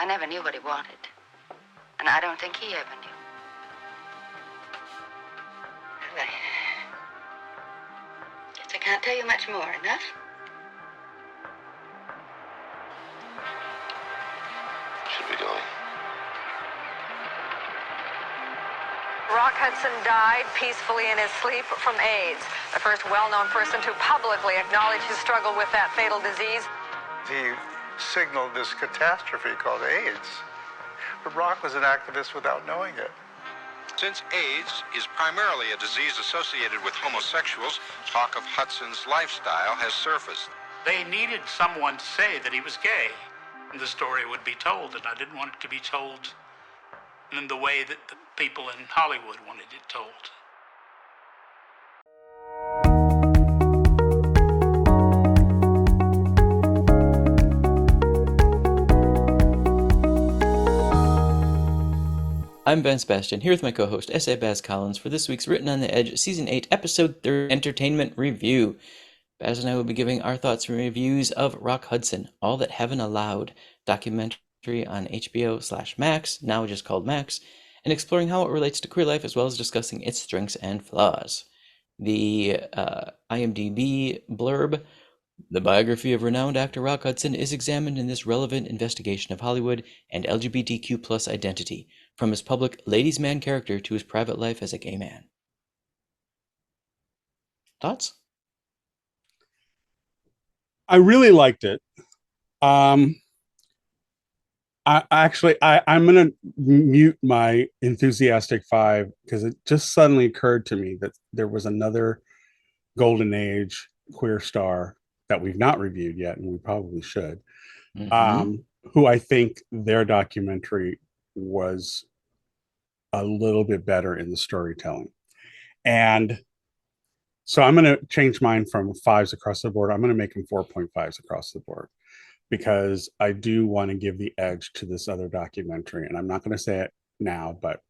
I never knew what he wanted. And I don't think he ever knew. Well, I guess I can't tell you much more, enough? Should we go? Rock Hudson died peacefully in his sleep from AIDS, the first well-known person to publicly acknowledge his struggle with that fatal disease. He signaled this catastrophe called AIDS. But Rock was an activist without knowing it. Since AIDS is primarily a disease associated with homosexuals, talk of Hudson's lifestyle has surfaced. They needed someone to say that he was gay, and the story would be told, and I didn't want it to be told in the way that the people in Hollywood wanted it told. I'm Vance Bastian, here with my co-host S.A. Baz Collins for this week's Written on the Edge Season 8, Episode 3 Entertainment Review. Baz and I will be giving our thoughts and reviews of Rock Hudson, All That Heaven Allowed, documentary on HBO/Max, now just called Max, and exploring how it relates to queer life as well as discussing its strengths and flaws. The IMDb blurb: the biography of renowned actor Rock Hudson is examined in this relevant investigation of Hollywood and LGBTQ+ identity, from his public ladies' man character to his private life as a gay man. Thoughts? I really liked it. I'm going to mute my enthusiastic 5 because it just suddenly occurred to me that there was another golden age queer star that we've not reviewed yet, and we probably should, who I think their documentary was a little bit better in the storytelling. And so I'm going to change mine from 5s across the board. I'm going to make them 4.5s across the board because I do want to give the edge to this other documentary. And I'm not going to say it now, but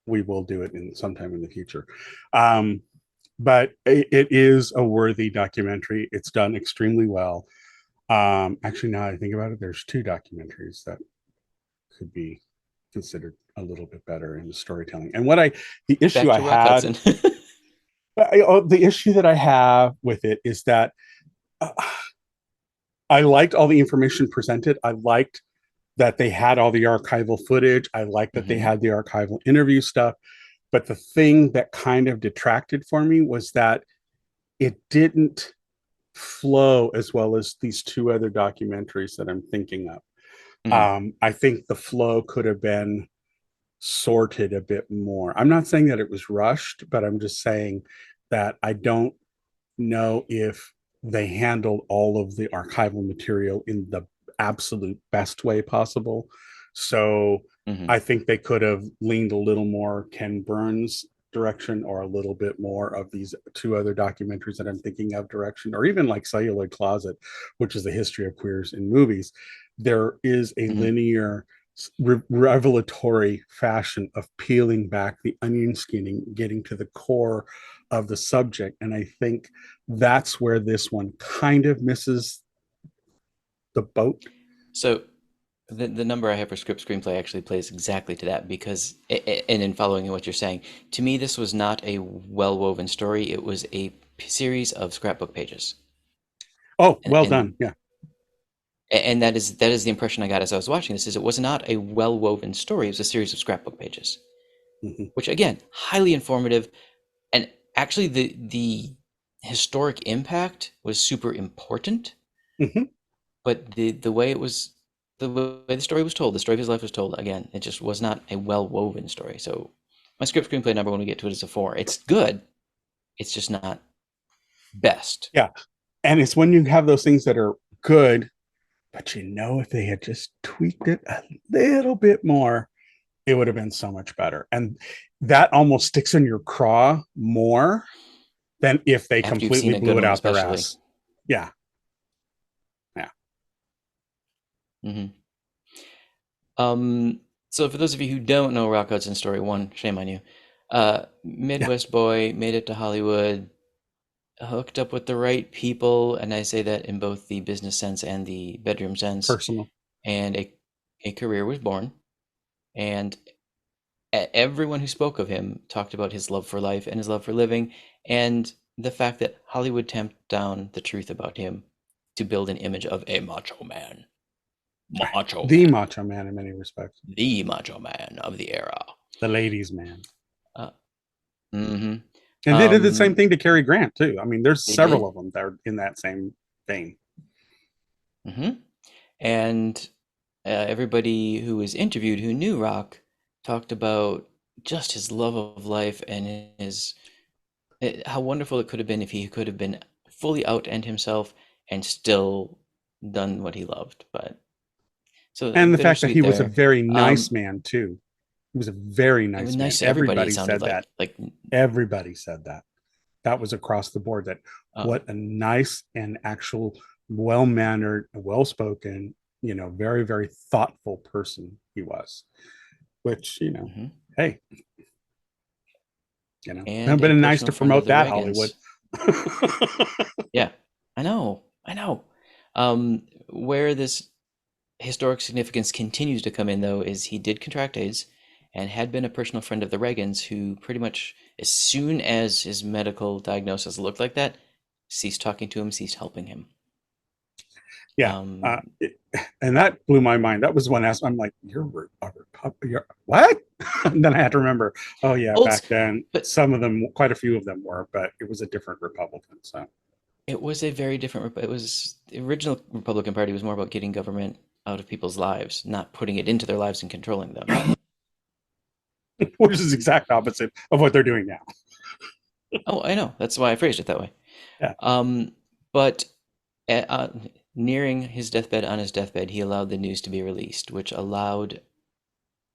we will do it sometime in the future. But it is a worthy documentary. It's done extremely well. Actually, now I think about it, there's 2 documentaries that could be considered a little bit better in the storytelling. And the issue that I have with it is that I liked all the information presented. I liked that they had all the archival footage. I liked that they had the archival interview stuff. But the thing that kind of detracted for me was that it didn't flow as well as these 2 other documentaries that I'm thinking of. I think the flow could have been sorted a bit more. I'm not saying that it was rushed, but I'm just saying that I don't know if they handled all of the archival material in the absolute best way possible. So I think they could have leaned a little more Ken Burns' direction, or a little bit more of these 2 other documentaries that I'm thinking of direction, or even like Celluloid Closet, which is the history of queers in movies. There is a linear, revelatory fashion of peeling back the onion skinning, getting to the core of the subject. And I think that's where this one kind of misses the boat. So the number I have for script screenplay actually plays exactly to that, because, and in following what you're saying, to me this was not a well-woven story. It was a series of scrapbook pages. Oh, well done. Yeah. And that is the impression I got as I was watching this, is it was not a well-woven story. It was a series of scrapbook pages, which, again, highly informative. And actually the historic impact was super important, but the way it was, the way the story was told, the story of his life was told, again, it just was not a well-woven story. So my script screenplay number, when we get to it, is a 4. It's good. It's just not best. Yeah. And it's when you have those things that are good, but if they had just tweaked it a little bit more, it would have been so much better. And that almost sticks in your craw more than if they completely blew it out their ass. Yeah. So for those of you who don't know Rock Hudson's story, 1, shame on you. Midwest boy, made it to Hollywood, hooked up with the right people, and I say that in both the business sense and the bedroom sense. Personal. And a career was born, and everyone who spoke of him talked about his love for life and his love for living, and the fact that Hollywood tamped down the truth about him to build an image of a macho man. The macho man in many respects. The macho man of the era. The ladies' man. Mm-hmm. And they did the same thing to Cary Grant, too. I mean, there's several of them that are in that same vein. Mm-hmm. And everybody who was interviewed who knew Rock talked about just his love of life and how wonderful it could have been if he could have been fully out and himself and still done what he loved. And the fact that he was a very nice man, too. He was a very nice man. Everybody said that. Like everybody said that. That was across the board. That what a nice and actual, well-mannered, well-spoken, very, very thoughtful person he was. Which hey, it's been nice to promote that, Hollywood. Yeah, I know. Where this historic significance continues to come in, though, is he did contract AIDS and had been a personal friend of the Reagans, who pretty much, as soon as his medical diagnosis looked like that, ceased talking to him, ceased helping him. Yeah, and that blew my mind. That was when I'm like, you're what? And then I had to remember, oh yeah, back then, but some of them, quite a few of them were, but it was a different Republican. So it was a very different. It was the original Republican Party was more about getting government out of people's lives, not putting it into their lives and controlling them. Which is the exact opposite of what they're doing now. Oh, I know. That's why I phrased it that way. Yeah. But nearing his deathbed, on his deathbed, he allowed the news to be released, which allowed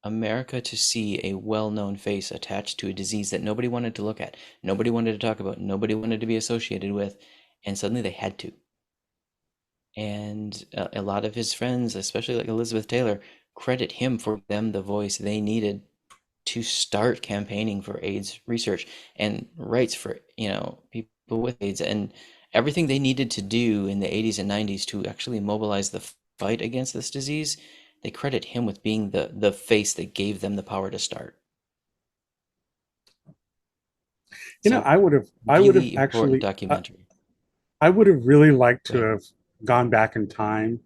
America to see a well-known face attached to a disease that nobody wanted to look at, nobody wanted to talk about, nobody wanted to be associated with, and suddenly they had to. And a lot of his friends, especially like Elizabeth Taylor, credit him for them the voice they needed to start campaigning for AIDS research and rights for people with AIDS and everything they needed to do in the 80s and 90s to actually mobilize the fight against this disease. They credit him with being the face that gave them the power to start. I would have actually documentary. I would have really liked to have gone back in time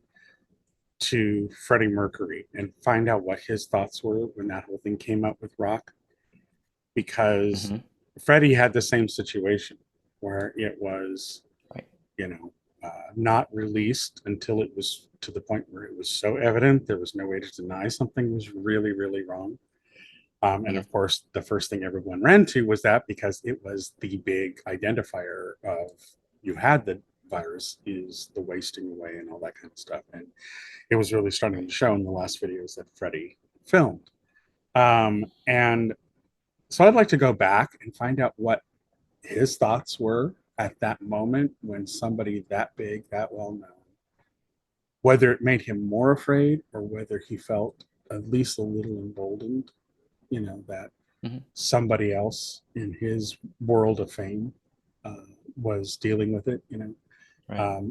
to Freddie Mercury and find out what his thoughts were when that whole thing came up with Rock, because Freddie had the same situation where it was, not released until it was to the point where it was so evident there was no way to deny something was really, really wrong. And of course, the first thing everyone ran to was that, because it was the big identifier of you had the virus, is the wasting away and all that kind of stuff. And it was really starting to show in the last videos that Freddie filmed. And so I'd like to go back and find out what his thoughts were at that moment when somebody that big, that well known, whether it made him more afraid or whether he felt at least a little emboldened, that somebody else in his world of fame was dealing with it, and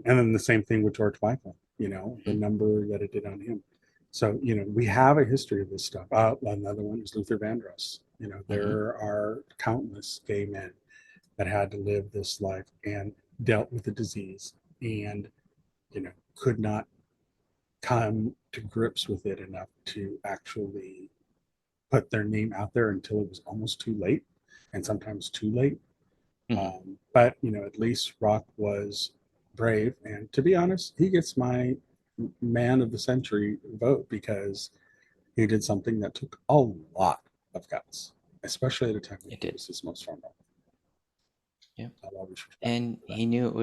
then the same thing with George Michael, the number that it did on him. So, we have a history of this stuff. Another one is Luther Vandross. There are countless gay men that had to live this life and dealt with the disease and, could not come to grips with it enough to actually put their name out there until it was almost too late, and sometimes too late. But, at least Rock was brave. And to be honest, he gets my man of the century vote because he did something that took a lot of guts, especially at a time when it was his most vulnerable. Yeah. And he knew it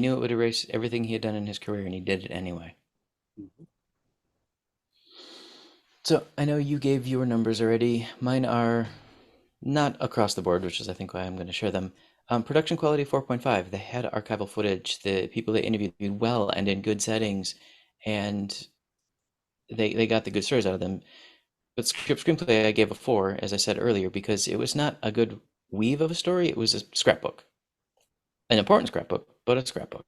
would erase everything he had done in his career, and he did it anyway. So I know you gave your numbers already. Mine are not across the board, which is I think why I'm going to share them. Production quality 4.5. They had archival footage. The people they interviewed well and in good settings, and they got the good stories out of them. But screenplay I gave a 4, as I said earlier, because it was not a good weave of a story. It was a scrapbook, an important scrapbook, but a scrapbook.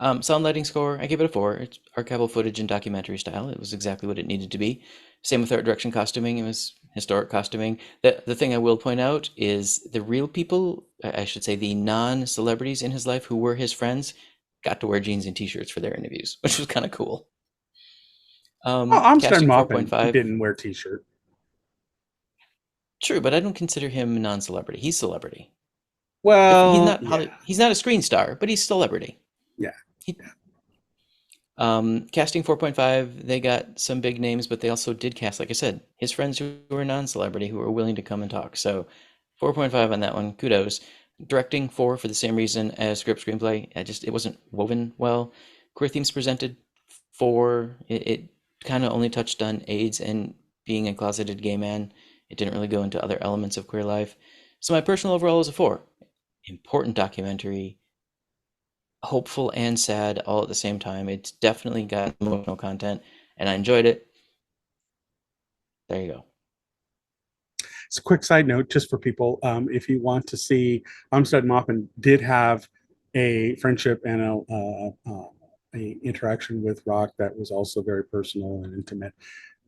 Sound lighting score, I give it a 4. It's archival footage and documentary style. It was exactly what it needed to be. Same with art direction costuming. It was historic costuming. The thing I will point out is the real people, I should say the non-celebrities in his life who were his friends, got to wear jeans and t-shirts for their interviews, which was kind of cool. Amstead Casting Maupin 4.5. didn't wear t-shirt. True, but I don't consider him a non-celebrity. He's celebrity. Well, he's not a screen star, but he's celebrity. Yeah. Casting 4.5, they got some big names, but they also did cast, like I said, his friends who were non-celebrity who were willing to come and talk. So 4.5 on that one. Kudos. Directing 4 for the same reason as script screenplay. It wasn't woven well. Queer themes presented 4. It kind of only touched on AIDS and being a closeted gay man. It didn't really go into other elements of queer life. So my personal overall is a 4. Important documentary, hopeful and sad all at the same time. It's definitely got emotional content, and I enjoyed it. There you go. It's a quick side note just for people. If you want to see, Amstead Maupin did have a friendship and a interaction with Rock that was also very personal and intimate,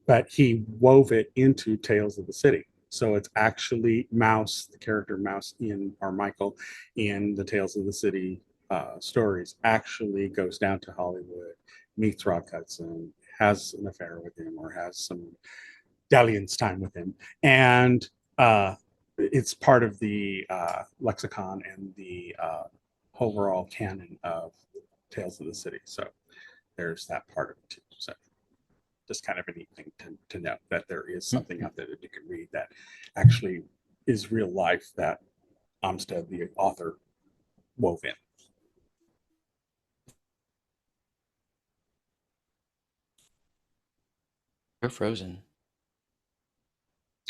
but he wove it into Tales of the City. So it's actually Mouse, the character Mouse Michael in the Tales of the City stories, actually goes down to Hollywood, meets Rock Hudson, has an affair with him or has some dalliance time with him. And it's part of the lexicon and the overall canon of Tales of the City. So there's that part of it too. So just kind of a neat thing to know that there is something out there that you can read that actually is real life that Amstead, the author, wove in. You're frozen.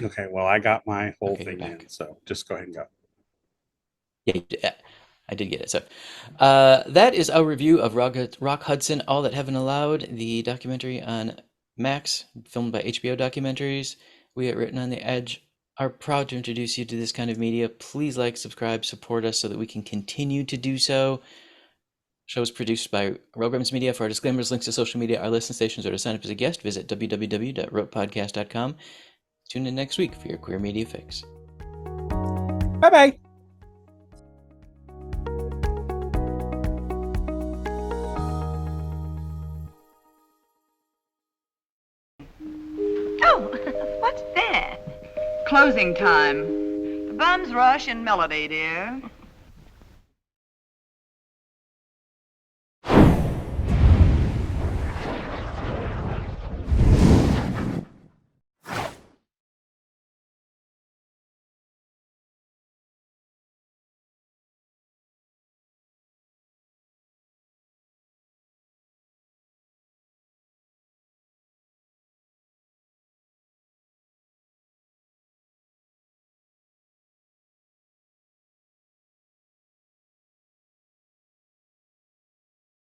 Okay, well, I got my whole Okay, thing you're back. in, so just go ahead and go. Yeah, I did get it. So that is our review of Rock Hudson, All That Heaven Allowed, the documentary on Max, filmed by HBO Documentaries. We at Written on the Edge are proud to introduce you to this kind of media. Please like, subscribe, support us so that we can continue to do so. Show is produced by Rograms Media. For our disclaimers, links to social media, our listen stations, or to sign up as a guest, visit www.rotepodcast.com. Tune in next week for your queer media fix. Bye-bye. Oh, what's that? Closing time. The bums rush in melody, dear.